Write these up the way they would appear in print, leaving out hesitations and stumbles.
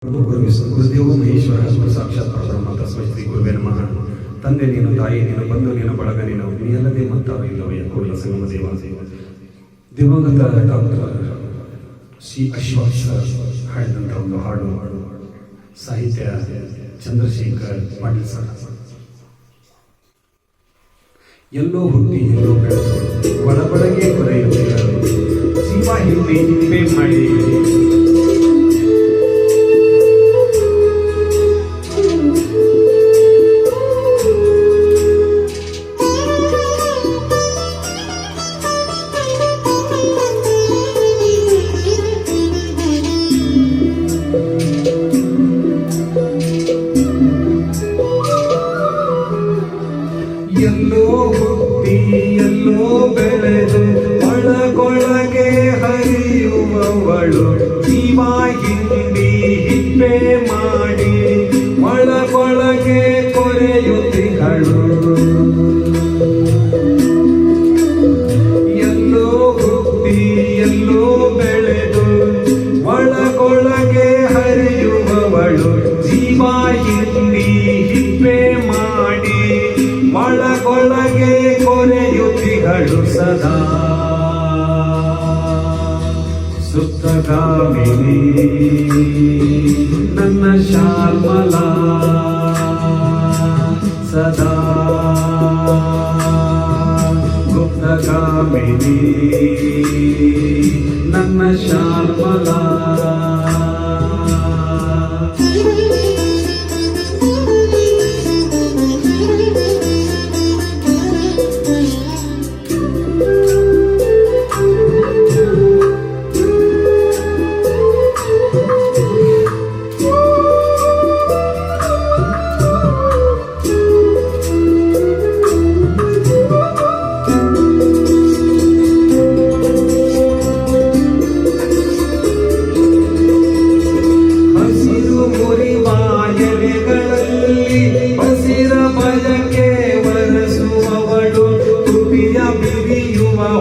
ಗುರುದೇವ ಮಹೇಶ್ವರ ಗುರು ಸಾಕ್ಷಾತ್ ಪರಬ್ರಹ್ಮ ತಸ್ಮೈ ಶ್ರೀ ಗುರುವೇ ನಮಃ. ತಂದೆ ನೀನು, ತಾಯಿ ನೀನು, ಬಂಧು ನೀನು, ಬಳಗ ನೀನು, ನೀಯಲ್ಲದೆ ಮತ್ತಾರು ಇಲ್ಲವೇ ಕೂಡಲ ಸಂಗಮ ದೇವ. ದಿವಂಗತ ಡಾಕ್ಟರ್ ಸಿ ಅಶ್ವಥ್ ಸರ್ ಹಾಡಿದಂಥ ಒಂದು ಹಾಡು, ಸಾಹಿತ್ಯ ಚಂದ್ರಶೇಖರ್ ಪಾಟೀಲ್ ಸರ್. ಎಲ್ಲೋ ಹುಟ್ಟಿ ಎಲ್ಲೋ ಬೆಳೆದು ಒಳಗೊಳಗೆ ಕೊರೆಯುತ್ತಿದ್ದರು, ಜೀವ ಹಿಂದೆ ಹಿಂದೆ ಮಾಡಿ ಎಲ್ಲೋ ಹುಟ್ಟಿ ಎಲ್ಲೋ ಬೆಳೆದು ಒಳಗೊಳಗೆ ಹರಿಯುವವಳು, ಜೀವ ಹಿಂಡಿ ಹಿಪ್ಪೆ ಮಾಡಿ ಒಳಗೊಳಗೆ ಕೊರೆಯುತ್ತಿಗಳು. ಎಲ್ಲೋ ಹುಟ್ಟಿ ಎಲ್ಲೋ ಬೆಳೆದು ಒಳಗೊಳಗೆ ಹರಿಯುವವಳು, ಜೀವ ಹಿಂಡಿ ಹಿಪ್ಪೆ ಮಾಡಿ ಒಳಗೊಳಗೆ ಕೊರೆಯುತ್ತಿಗಳು ಸದಾ. ಸುಪ್ತಗಾಮಿನಿ ನನ್ನ ಶ್ಯಾಮಲಾ, ಸದಾ ಗುಪ್ತಗಾಮಿನಿ ನನ್ನ ಶ್ಯಾಮಲಾ.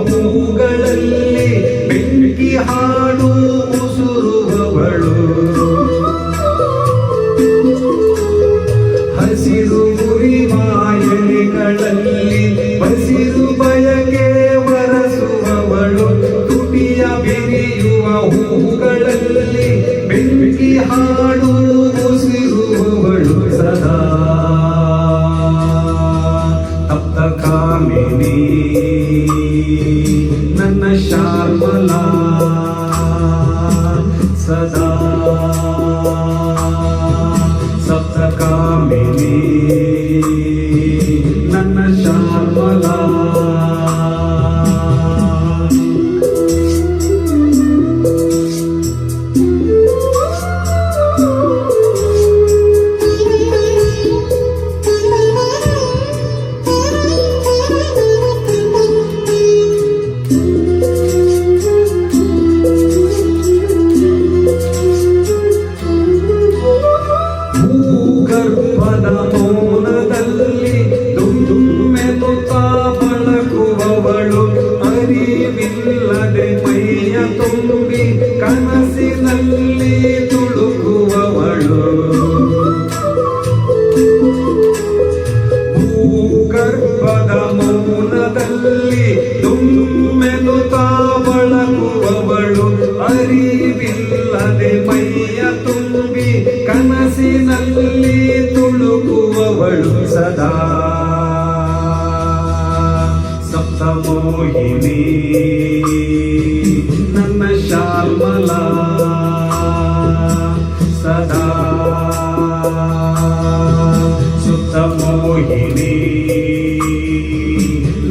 ಹೂಗಳಲ್ಲಿ ಬೆಂಕಿ ಹಾಡು ಉಸುರುವವಳು, ಹಸಿರು ಮುರಿವಾಯಲೆಗಳಲ್ಲಿ ಬಸಿರು ಬಯಕೆ ವರಸುವವಳು, ತುಟಿಯ ಬಿರಿಯುವ ಹೂಗಳಲ್ಲಿ ಬೆಂಕಿ ಹಾಡು ಉಸಿರುವವಳು ಸದಾ. ತಪ್ತಕಾಮಿನಿ ನನ್ನ ಶ್ಯಾಮಲಾ, ಸದಾ ಸಪ್ತಕಾಮಿನಿ ನನ್ನ ಶ್ಯಾಮಲಾ. ಗರ್ಭದ ಮೌನದಲ್ಲಿ ದುಮ್ಮೆನುತ್ತಾ ಬಳಕುವವಳು, ಅರಿವಿಲ್ಲದೆ ಮೈಯ ತುಂಬಿ ಕನಸಿನಲ್ಲಿ ತುಳುಕುವವಳು. ಭೂಗರ್ಭದ ಮೌನದಲ್ಲಿ ದುಮ್ಮೆನುತ್ತಾ ಬಳಕುವವಳು, ಅರಿವಿಲ್ಲದೆ ಮೈಯ ತುಂಬಿ ಕನಸಿನಲ್ಲಿ ತುಳುಕುವವಳು ಸದಾ. ಸಪ್ತಮೋಹಿನಿ ನನ್ನ ಶ್ಯಾಮಲಾ, ಸದಾ ಸುತ್ತಮೋಹಿನಿ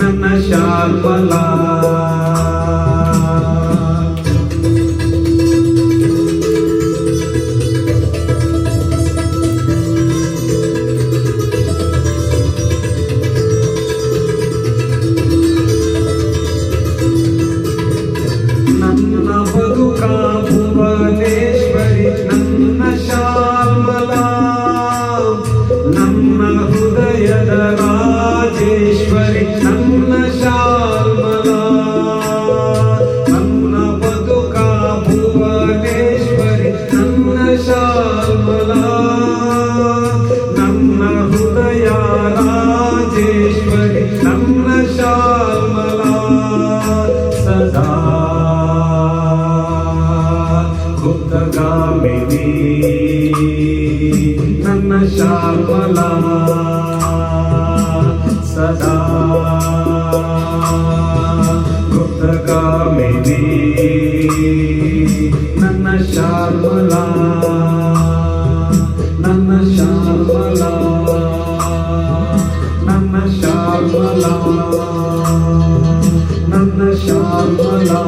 ನನ್ನ ಶ್ಯಾಮಲಾ. ನನ್ನ ಬದುಕ ಭುವನೇಶ್ವರಿ ನನ್ನ ಶ್ಯಾಮಲಾ, ನನ್ನ ಹೃದಯದ ರಾಜೇಶ್ವರಿ ನನ್ನ ಶ್ಯಾಮಲಾ. ಗುಪ್ತಗಾಮಿನಿ ನನ್ನ ಶಾರ್ಮಲಾ ಸದಾ ಗುಪ್ತಗಾಮಿನಿ ನನ್ನ ಶಾರ್ಮಲಾ ನನ್ನ ಶಾರ್ಮಲಾ ನನ್ನ ಶಾರ್ಮಲಾ ನನ್ನ ಶಾರ್ಮಲಾ